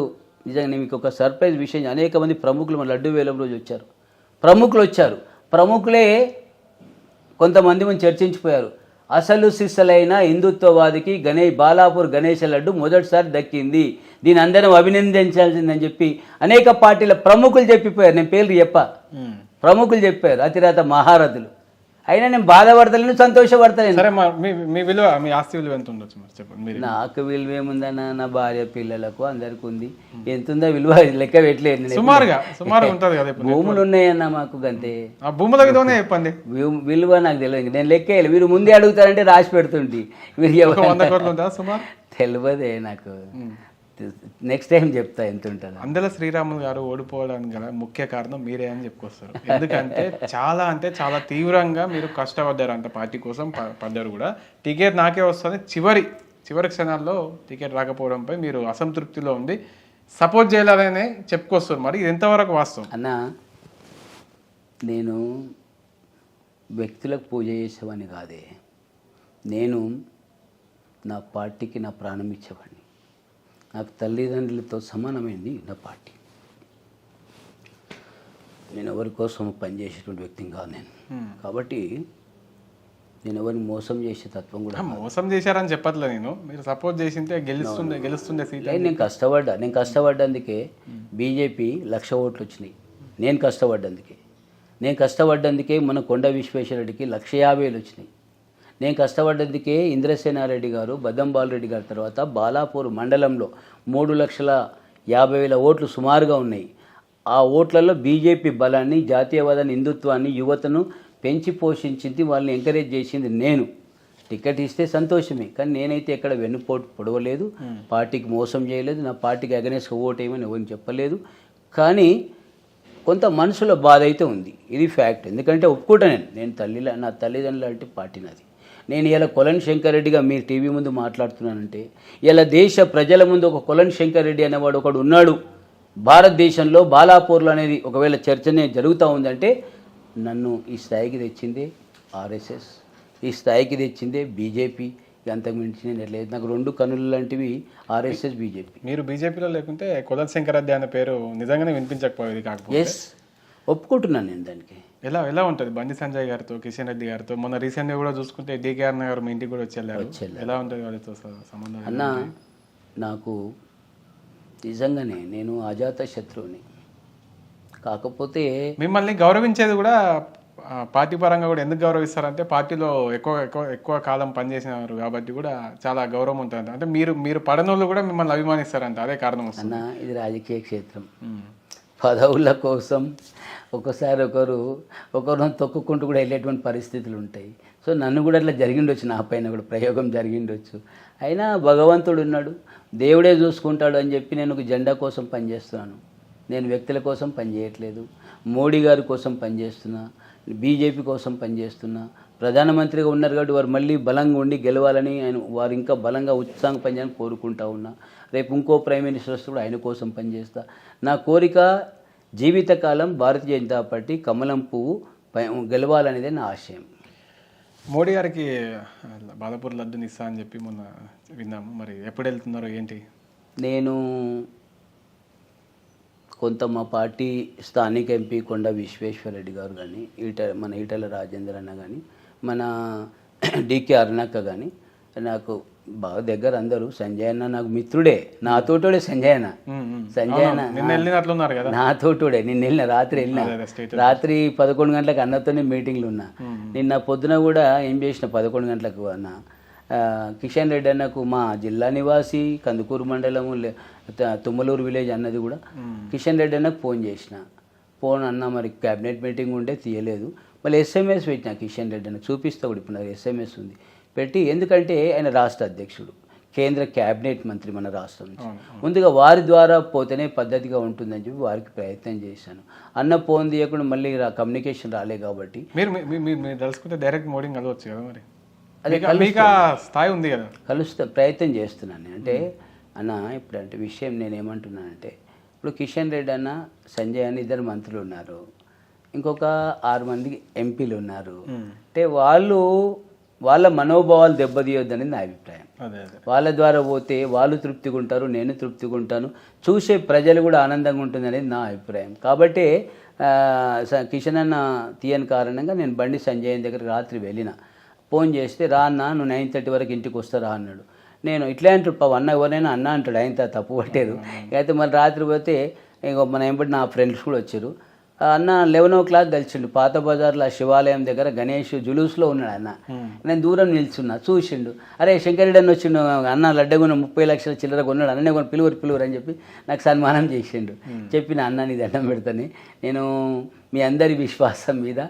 నిజంగా మీకు ఒక సర్ప్రైజ్ విషయం, అనేక మంది ప్రముఖులు మన లడ్డు వేలం రోజు వచ్చారు, ప్రముఖులే కొంతమంది మనం చర్చించిపోయారు. అసలు సిస్సలైన హిందుత్వవాదికి బాలాపూర్ గణేష్ లడ్డు మొదటిసారి దక్కింది, దీని అందరం అభినందించాల్సిందని చెప్పి అనేక పార్టీల ప్రముఖులు చెప్పిపోయారు. నేను పేర్లు ప్రముఖులు చెప్పారు, అతిరాత మహారథులు. అయినా నేను బాధపడతలేను, సంతోషపడతలేను. సరే, మీ విలువ, మీ ఆస్తి విలువ ఎంత ఉండొచ్చు మరి చెప్పండి. నాకు విలువ ఏముందన్నా, నా భార్య పిల్లలకు అందరికి ఉంది. ఎంతుందో విలువ లెక్క పెట్టలేదు. సుమారుగా ఉంటుంది కదా. భూములు ఉన్నాయన్నా మాకు, గంతే. ఆ భూముల విలువనే చెప్పండి. విలువ నాకు తెలియదు, నేను లెక్కేయాలి. మీరు ముందే అడుగుతారంటే రాసి పెడుతుంటే మీరు 100 కోట్లు ఉందా సుమారు? తెలియదే నాకు, నెక్స్ట్ టైం చెప్తా ఎంత ఉంటుంది. అందల శ్రీరాములు గారు ఓడిపోవడానికి గల ముఖ్య కారణం మీరే అని చెప్పుకొస్తారు. ఎందుకంటే చాలా తీవ్రంగా మీరు కష్టపడ్డారంట, పార్టీ కోసం పడ్డారు కూడా. టికెట్ నాకే వస్తుంది, చివరి క్షణాల్లో టికెట్ రాకపోవడంపై మీరు అసంతృప్తిలో ఉండి సపోర్ట్ చేయాలనే చెప్పుకొస్తారు. మరి ఇది ఎంతవరకు వాస్తవం అన్న? నేను వ్యక్తులకు పూజ చేసేవాడిని కాదే, నేను నా పార్టీకి నా ప్రాణం ఇచ్చేవాడిని. నాకు తల్లిదండ్రులతో సమానమైంది నా పార్టీ. నేను ఎవరి కోసం పనిచేసేటువంటి వ్యక్తిని కాదు నేను. కాబట్టి నేను ఎవరిని మోసం చేసే తత్వం కూడా. మోసం చేశారని చెప్పట్లే నేను, మీరు సపోర్ట్ చేసింటే గెలుస్తుండే సీట్. నేను కష్టపడ్డందుకే బీజేపీ 1,00,000 ఓట్లు వచ్చినాయి. నేను కష్టపడ్డందుకే మన కొండ విశ్వేశ్వరరెడ్డికి 1,50,000 వచ్చినాయి. నేను కష్టపడ్డందుకే ఇంద్రసేనారెడ్డి గారు, బద్దంబాలరెడ్డి గారి తర్వాత బాలాపూర్ మండలంలో 3,50,000 ఓట్లు సుమారుగా ఉన్నాయి. ఆ ఓట్లలో బీజేపీ బలాన్ని, జాతీయవాదాన్ని, హిందుత్వాన్ని, యువతను పెంచి పోషించింది, వాళ్ళని ఎంకరేజ్ చేసింది నేను. టికెట్ ఇస్తే సంతోషమే, కానీ నేనైతే ఎక్కడ వెన్నుపోటు పొడవలేదు, పార్టీకి మోసం చేయలేదు, నా పార్టీకి అగెనెస్ట్ ఓట్ వేయమని ఎవరిని చెప్పలేదు. కానీ కొంత మనసులో బాధ అయితే ఉంది, ఇది ఫ్యాక్ట్. ఎందుకంటే ఒప్పుకుంటా నేను నా తల్లిదండ్రులు అంటే పార్టీ నాది. నేను ఇలా కొలన్ శంకర్ రెడ్డిగా మీరు టీవీ ముందు మాట్లాడుతున్నానంటే, ఇలా దేశ ప్రజల ముందు ఒక కొలన్ శంకర్ రెడ్డి అనేవాడు ఒకడు ఉన్నాడు భారతదేశంలో, బాలాపూర్లో అనేది ఒకవేళ చర్చనే జరుగుతూ ఉందంటే, నన్ను ఈ స్థాయికి తెచ్చిందే ఆర్ఎస్ఎస్, ఈ స్థాయికి తెచ్చిందే బీజేపీ. అంతకు మించి నేను లేదు. నాకు 2 కన్నులు లాంటివి ఆర్ఎస్ఎస్, బీజేపీ. మీరు బీజేపీలో లేకుంటే కొలన్ శంకర్ రెడ్డి అనే పేరు నిజంగానే వినిపించకపోయేది. కాకపోతే ఎస్, ఒప్పుకుంటున్నాను నేను దానికి. ఎలా ఉంటుంది బండి సంజయ్ గారితో, కిషన్ రెడ్డి గారితో? మొన్న రీసెంట్గా కూడా చూసుకుంటే డికేఆర్ గారు మీ ఇంటికి కూడా వచ్చేళ్ళారు. ఎలా ఉంటుంది వాళ్ళతో సంబంధం? అన్న, నాకు నిజంగానే నేను అజాత శత్రువుని. కాకపోతే మిమ్మల్ని గౌరవించేది కూడా పార్టీ పరంగా కూడా ఎందుకు గౌరవిస్తారంటే, పార్టీలో ఎక్కువ కాలం పనిచేసినారు కాబట్టి కూడా చాలా గౌరవం ఉంటుంది. అంటే మీరు పడనోళ్ళు కూడా మిమ్మల్ని అభిమానిస్తారంట, అదే కారణం అన్న. ఇది రాజకీయ క్షేత్రం, పదవుల కోసం ఒకసారి ఒకరు తొక్కుకుంటూ కూడా వెళ్ళేటువంటి పరిస్థితులు ఉంటాయి. సో నన్ను కూడా అట్లా జరిగిండొచ్చు, నా పైన కూడా ప్రయోగం జరిగిండొచ్చు. అయినా భగవంతుడు ఉన్నాడు, దేవుడే చూసుకుంటాడు అని చెప్పి నేను ఒక జెండా కోసం పనిచేస్తున్నాను. నేను వ్యక్తుల కోసం పనిచేయట్లేదు, మోడీ గారి కోసం పనిచేస్తున్నా, బీజేపీ కోసం పనిచేస్తున్నా. ప్రధానమంత్రిగా ఉన్నారు కాబట్టి వారు మళ్ళీ బలంగా ఉండి గెలవాలని, వారు ఇంకా బలంగా ఉత్సాహంగా పనిచేయాలని కోరుకుంటా ఉన్నా. రేపు ఇంకో ప్రైమ్ మినిస్టర్ వస్తే కూడా ఆయన కోసం పనిచేస్తా. నా కోరిక జీవితకాలం భారతీయ జనతా పార్టీ కమలం పువ్వు గెలవాలనేదే నా ఆశయం. మోడీ గారికి బాలాపూర్ లడ్డుని ఇస్తా అని చెప్పి మొన్న విన్నాము, మరి ఎప్పుడు వెళ్తున్నారో ఏంటి? నేను కొంత మా పార్టీ స్థానిక ఎంపీ కొండ విశ్వేశ్వరరెడ్డి గారు కానీ, మన ఈటల రాజేందర్ అన్న కానీ, మన డికే అరుణక్క కానీ నాకు బాగా దగ్గర అందరూ. సంజయ్ అన్న నాకు మిత్రుడే, నాతోటే సంజయ్ అన్న నాతోటే. నిన్న వెళ్ళిన రాత్రి 11 గంటలకు అన్నతోనే మీటింగ్లు ఉన్నా. నిన్న పొద్దున కూడా ఏం చేసిన 11 గంటలకు అన్న కిషన్ రెడ్డి అన్నకు, మా జిల్లా నివాసి, కందుకూరు మండలం తుమ్మలూరు విలేజ్ అన్నది కూడా, కిషన్ రెడ్డి అన్నకు ఫోన్ అన్న మరి క్యాబినెట్ మీటింగ్ ఉంటే తీయలేదు. మళ్ళీ SMS పెట్టినా కిషన్ రెడ్డి అన్న, చూపిస్తా కూడా ఇప్పుడు నాకు SMS ఉంది పెట్టి. ఎందుకంటే ఆయన రాష్ట్ర అధ్యక్షుడు, కేంద్ర క్యాబినెట్ మంత్రి మన రాష్ట్రం నుంచి. ముందుగా వారి ద్వారా పోతేనే పద్ధతిగా ఉంటుందని చెప్పి వారికి ప్రయత్నం చేశాను. అన్న ఫోన్ తీయకుండా మళ్ళీ కమ్యూనికేషన్ రాలే కాబట్టి మీరు తెలుసుకుంటే డైరెక్ట్ మోడీని కలవచ్చు కదా. మరి అదే స్థాయి ఉంది కదా, ప్రయత్నం చేస్తున్నాను. అంటే అన్న ఇప్పుడు అంటే విషయం నేనేమంటున్నానంటే ఇప్పుడు కిషన్ రెడ్డి అన్న సంజయ్ అన్న ఇద్దరు మంత్రులు ఉన్నారు, ఇంకొక 6 మంది ఎంపీలు ఉన్నారు. అంటే వాళ్ళ మనోభావాలు దెబ్బతీయొద్దని నా అభిప్రాయం. వాళ్ళ ద్వారా పోతే వాళ్ళు తృప్తిగా ఉంటారు, నేను తృప్తిగా ఉంటాను, చూసే ప్రజలు కూడా ఆనందంగా ఉంటుందనేది నా అభిప్రాయం. కాబట్టి కిషన్ అన్న తీయని కారణంగా నేను బండి సంజయ్ దగ్గరికి రాత్రి వెళ్ళిన. ఫోన్ చేస్తే రా అన్న, నువ్వు 9:30 వరకు ఇంటికి వస్తారా అన్నాడు. నేను ఇట్లా అంటాడు అన్న, ఎవరైనా అన్న అంటాడు, ఆయన తప్పు పట్టేది. అయితే మళ్ళీ రాత్రి పోతే ఇంకో మన ఏంబట్టి నా ఫ్రెండ్స్ కూడా వచ్చారు. అన్న 11 o'clock కలిసిండు పాత బజార్లో శివాలయం దగ్గర గణేష్ జులూస్లో ఉన్నాడు అన్న. నేను దూరం నిల్చున్నా, చూసిండు. అరే శంకరెడ్డి అన్న వచ్చిండు అన్న, లడ్డగున్న 30 లక్షల చిల్లర కొన్నాడు, అన్ననే కొన్ని పిలువురు అని చెప్పి నాకు సన్మానం చేసిండు. చెప్పిన అన్న నీ దండం పెడతానే, నేను మీ అందరి విశ్వాసం మీద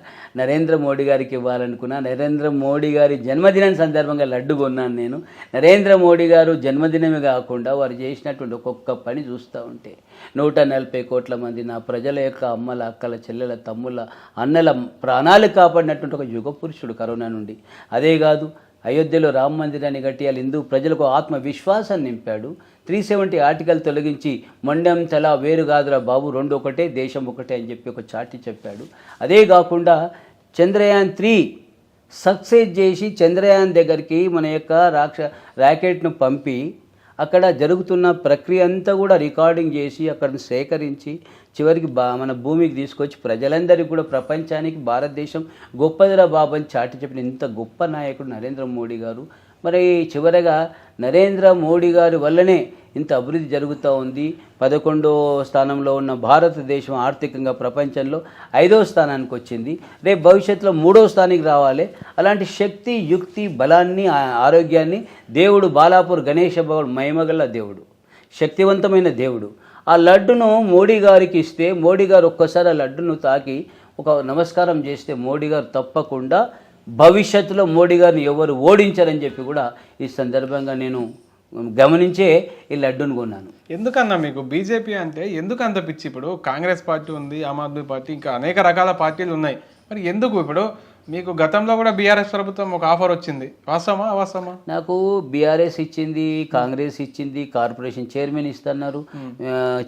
నరేంద్ర మోడీ గారికి ఇవ్వాలనుకున్నా. నరేంద్ర మోడీ గారి జన్మదినం సందర్భంగా లడ్డు కొన్నాను నేను. నరేంద్ర మోడీ గారు జన్మదినమే కాకుండా వారు చేసినటువంటి ఒక్కొక్క పని చూస్తూ ఉంటే 140 కోట్ల మంది నా ప్రజల యొక్క అమ్మల, అక్కల, చెల్లెల, తమ్ముళ్ళ, అన్నల ప్రాణాలు కాపాడినటువంటి ఒక యుగ పురుషుడు కరోనా నుండి. అదే కాదు, అయోధ్యలో రామ మందిరాన్ని కట్టియాలి, హిందూ ప్రజలకు ఆత్మవిశ్వాసాన్ని నింపాడు. 370 ఆర్టికల్ తొలగించి మొండెం తల వేరు కాదురా బాబు, 2 ఒకటే, దేశం ఒకటే అని చెప్పి ఒక చాటి చెప్పాడు. అదే కాకుండా చంద్రయాన్ 3 సక్సెస్ చేసి చంద్రయాన్ దగ్గరికి మన యొక్క ర్యాకెట్ను పంపి అక్కడ జరుగుతున్న ప్రక్రియ అంతా కూడా రికార్డింగ్ చేసి అక్కడ సేకరించి చివరికి మన భూమికి తీసుకొచ్చి ప్రజలందరికీ కూడా ప్రపంచానికి భారతదేశం గొప్పదిరా బాబు అని చాటి చెప్పిన ఇంత గొప్ప నాయకుడు నరేంద్ర మోడీ గారు. మరి చివరగా నరేంద్ర మోడీ గారి వల్లనే ఇంత అభివృద్ధి జరుగుతూ ఉంది. 11వ స్థానంలో ఉన్న భారతదేశం ఆర్థికంగా ప్రపంచంలో 5వ స్థానానికి వచ్చింది. రేపు భవిష్యత్తులో 3వ స్థానానికి రావాలి. అలాంటి శక్తి, యుక్తి, బలాన్ని, ఆరోగ్యాన్ని దేవుడు బాలాపూర్ గణేష భగవాన్ మహిమగల దేవుడు, శక్తివంతమైన దేవుడు. ఆ లడ్డును మోడీ గారికి ఇస్తే మోడీ గారు ఒక్కసారి ఆ లడ్డును తాకి ఒక నమస్కారం చేస్తే మోడీ గారు తప్పకుండా భవిష్యత్తులో మోడీ గారిని ఎవరు ఓడించారని చెప్పి కూడా ఈ సందర్భంగా నేను గమనించే ఈ లడ్డూను కొన్నాను. ఎందుకన్నా మీకు బీజేపీ అంటే ఎందుకు అంత పిచ్చి? ఇప్పుడు కాంగ్రెస్ పార్టీ ఉంది, ఆమ్ ఆద్మీ పార్టీ, ఇంకా అనేక రకాల పార్టీలు ఉన్నాయి. మరి ఎందుకు ఇప్పుడు మీకు గతంలో కూడా బీఆర్ఎస్ ప్రభుత్వం ఒక ఆఫర్ వచ్చింది, వాస్తవమా అవాస్తవమా? నాకు బీఆర్ఎస్ ఇచ్చింది, కాంగ్రెస్ ఇచ్చింది, కార్పొరేషన్ చైర్మన్ ఇస్తున్నారు,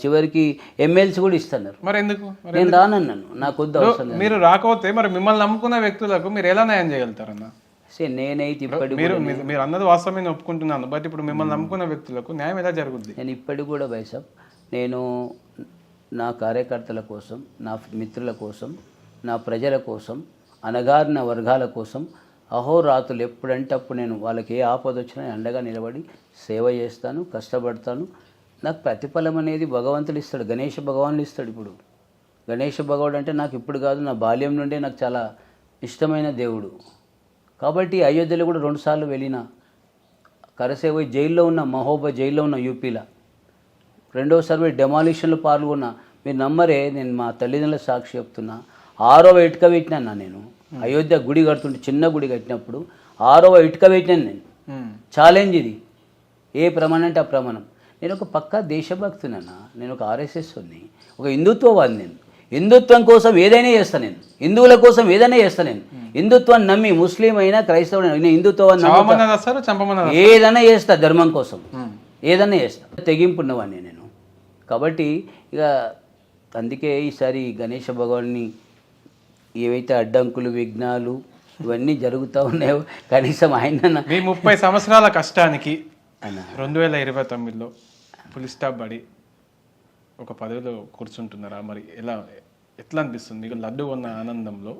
చివరికి ఎమ్మెల్సీ కూడా ఇస్తున్నారు. మరి ఎందుకు నేను రానన్నాను, నాకు వద్దు అవసరం. మీరు రాకపోతే మరి మిమ్మల్ని నమ్ముకున్న వ్యక్తులకు మీరు ఎలా న్యాయం చేయగలుగుతారన్నా? నేనైతే ఇప్పటికి మీరు అన్నది వాస్తవమే ఒప్పుకుంటున్నాను, బట్ ఇప్పుడు మిమ్మల్ని నమ్ముకున్న వ్యక్తులకు న్యాయం ఎలా జరుగుద్ది? నేను ఇప్పటికి కూడా వైసాబ్, నేను నా కార్యకర్తల కోసం, నా మిత్రుల కోసం, నా ప్రజల కోసం, అణగారిన వర్గాల కోసం అహోరాత్రులు ఎప్పుడంటే అప్పుడు నేను వాళ్ళకి ఏ ఆపద వచ్చినా అండగా నిలబడి సేవ చేస్తాను, కష్టపడతాను. నాకు ప్రతిఫలం అనేది భగవంతుడు ఇస్తాడు, గణేష భగవానుడు ఇస్తాడు. ఇప్పుడు గణేష భగవానుడు అంటే నాకు ఇప్పుడు కాదు, నా బాల్యం నుండే నాకు చాలా ఇష్టమైన దేవుడు. కాబట్టి అయోధ్యలో కూడా 2 సార్లు వెళ్ళిన, కరసేవ జైల్లో ఉన్న, మహోబా జైల్లో ఉన్న యూపీలో 2వసారి డెమాలిషన్లో పాల్గొన్నా. మీరు నమ్మరే, నేను మా తల్లిదండ్రుల సాక్షి చెప్తున్నా, 6వ ఇటుక పెట్టినా నేను. అయోధ్య గుడి కడుతుంటే చిన్న గుడి కట్టినప్పుడు 6వ ఇటుక పెట్టినాను నేను. ఛాలెంజ్ ఇది, ఏ ప్రమాణం అంటే ఆ ప్రమాణం. నేను ఒక పక్కా దేశభక్తునన్న, నేను ఒక ఆర్ఎస్ఎస్ ఉన్ని, ఒక హిందుత్వవాది. నేను హిందుత్వం కోసం ఏదైనా చేస్తాను, నేను హిందువుల కోసం ఏదైనా చేస్తాను. నేను హిందుత్వాన్ని నమ్మి, ముస్లిం అయినా క్రైస్తవుడు, నేను హిందుత్వాన్ని ఏదైనా చేస్తా, ధర్మం కోసం ఏదైనా చేస్తా, తెగింపు ఉన్నవాడిని నేను. కాబట్టి ఇక అందుకే ఈసారి గణేష భగవాన్ని ఏవైతే అడ్డంకులు, విఘ్నాలు ఇవన్నీ జరుగుతూ ఉన్నాయో కనీసం ఆయన మీ 30 సంవత్సరాల కష్టానికి 2029లో ఫుల్ స్టాప్ పడి ఒక పదవిలో కూర్చుంటున్నారా? మరి ఎట్లా అనిపిస్తుంది మీకు? లడ్డు ఉన్న ఆనందంలో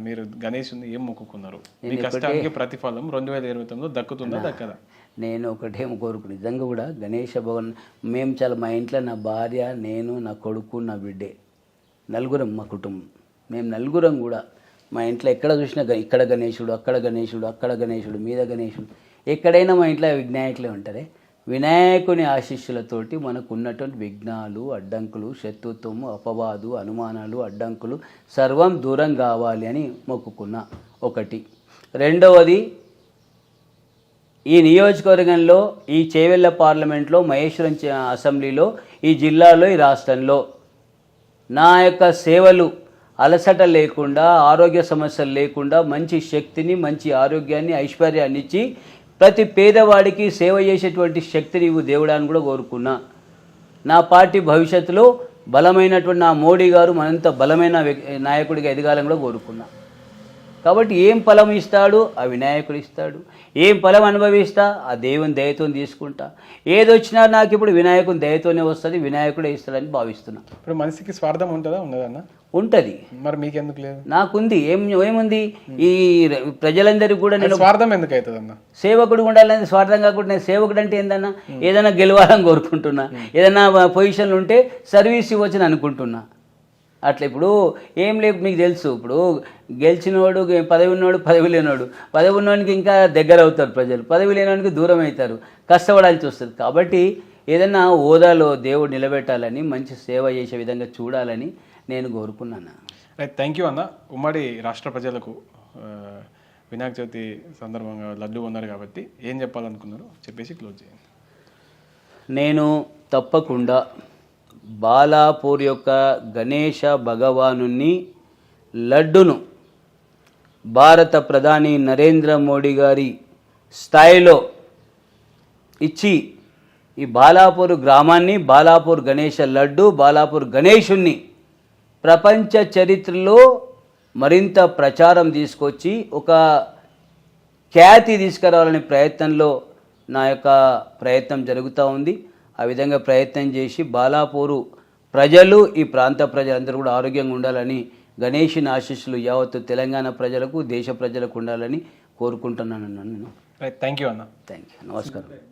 మీరు గణేషుని ఏం మొక్కుకున్నారు? మీ కష్టానికి ప్రతిఫలం 2029లో దక్కుతుందా దక్కదా? నేను ఒకటేమో కోరుకు నిజంగా కూడా గణేష భగవాన్ మేము చాలా, మా ఇంట్లో నా భార్య, నేను, నా కొడుకు, నా బిడ్డే, నలుగురం మా కుటుంబం. మేము నలుగురం కూడా మా ఇంట్లో ఎక్కడ చూసినా ఇక్కడ గణేశుడు, అక్కడ గణేశుడు, అక్కడ గణేశుడు, మీద గణేశుడు, ఎక్కడైనా మా ఇంట్లో వినాయకులే ఉంటారే. వినాయకుని ఆశీస్సులతోటి మనకు ఉన్నటువంటి విఘ్నాలు, అడ్డంకులు, శత్రుత్వము, అపవాదు, అనుమానాలు, అడ్డంకులు సర్వం దూరం కావాలి అని మొక్కుకున్నా. ఒకటి. రెండవది, ఈ నియోజకవర్గంలో, ఈ చేవెళ్ళ పార్లమెంట్లో, మహేశ్వరం అసెంబ్లీలో, ఈ జిల్లాలో, ఈ రాష్ట్రంలో నా యొక్క సేవలు అలసట లేకుండా, ఆరోగ్య సమస్యలు లేకుండా, మంచి శక్తిని, మంచి ఆరోగ్యాన్ని, ఐశ్వర్యాన్ని ఇచ్చి ప్రతి పేదవాడికి సేవ చేసేటువంటి శక్తిని ఇవ్వు దేవుడా అని కూడా కోరుకున్నా. నా పార్టీ భవిష్యత్తులో బలమైనటువంటి నా మోడీ గారు మనంత బలమైన నాయకుడిగా ఎదగాలని కూడా కోరుకున్నా. కాబట్టి ఏం ఫలం ఇస్తాడు ఆ వినాయకుడు ఇస్తాడు, ఏం ఫలం అనుభవిస్తా ఆ దేవుని దయతో తీసుకుంటా. ఏదొచ్చినా నాకు ఇప్పుడు వినాయకుని దయతోనే వస్తుంది, వినాయకుడే ఇస్తాడని భావిస్తున్నా. ఇప్పుడు మనిషికి స్వార్థం ఉంటుందా ఉండదన్న? ఉంటుంది. మరి మీకెందుకు లేదు? నాకుంది. ఏముంది, ఈ ప్రజలందరికీ కూడా నేను స్వార్థం ఎందుకు అవుతుంది అన్న? సేవకుడు ఉండాలని స్వార్థం కాకుండా నేను సేవకుడు అంటే ఏందన్నా, ఏదైనా గెలవాలని కోరుకుంటున్నా, ఏదైనా పొజిషన్లు ఉంటే సర్వీస్ ఇవ్వచ్చని అనుకుంటున్నా. అట్లా ఇప్పుడు ఏం లేదు, మీకు తెలుసు. ఇప్పుడు గెలిచినవాడు పదవి ఉన్నవాడు పదవి లేనివాడు, పదవి ఉన్నవానికి ఇంకా దగ్గర అవుతారు ప్రజలు, పదవి లేనివానికి దూరం అవుతారు, కష్టపడాల్సి వస్తుంది. కాబట్టి ఏదైనా హోదాలో దేవుడు నిలబెట్టాలని, మంచి సేవ చేసే విధంగా చూడాలని నేను కోరుకున్నాను. రైట్, థ్యాంక్ యూ అన్న. ఉమ్మడి రాష్ట్ర ప్రజలకు వినాయక చవితి సందర్భంగా లడ్డు ఉన్నారు కాబట్టి ఏం చెప్పాలనుకున్నారో చెప్పేసి క్లోజ్ చేయండి. నేను తప్పకుండా బాలాపూర్ యొక్క గణేష భగవానుని లడ్డును భారత ప్రధాని నరేంద్ర మోడీ గారి స్థాయిలో ఇచ్చి ఈ బాలాపూర్ గ్రామాన్ని, బాలాపూర్ గణేష లడ్డు, బాలాపూర్ గణేషుణ్ణి ప్రపంచ చరిత్రలో మరింత ప్రచారం తీసుకొచ్చి ఒక ఖ్యాతి తీసుకురావాలనే ప్రయత్నంలో నా యొక్క ప్రయత్నం జరుగుతూ ఉంది. ఆ విధంగా ప్రయత్నం చేసి బాలాపూరు ప్రజలు, ఈ ప్రాంత ప్రజలందరూ కూడా ఆరోగ్యంగా ఉండాలని, గణేషుని ఆశీస్సులు యావత్తు తెలంగాణ ప్రజలకు, దేశ ప్రజలకు ఉండాలని కోరుకుంటున్నాను. నేను రైట్, థ్యాంక్ యూ అన్న. థ్యాంక్ యూ, నమస్కారం.